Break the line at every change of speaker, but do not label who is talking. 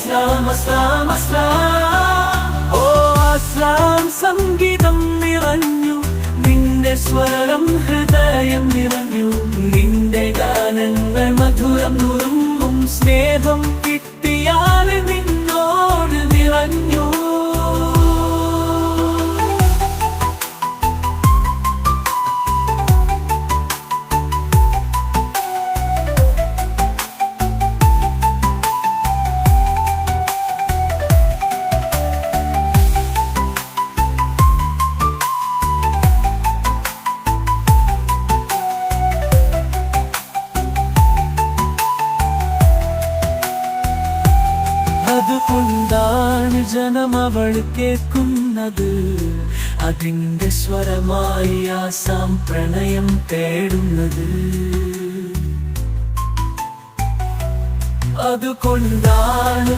അസ്ലാം അസ്ലാം അസ്ലാം. ഓ അസ്ലാം സംഗീതം നിറഞ്ഞു, നിന്റെ സ്വരം ഹൃദയം നിറഞ്ഞു. നിന്റെ ഗാനങ്ങൾ മധുരം നുറുമ്പും, സ്നേഹം കിട്ടിയാൽ നിന്നോട് നിറഞ്ഞു. അതുകൊണ്ടാണ് ജനം അവൾ കേൾക്കുന്നത്, അതിന്റെ സ്വരമായി ആസാം പ്രണയം തേടുന്നത്. അതുകൊണ്ടാണ്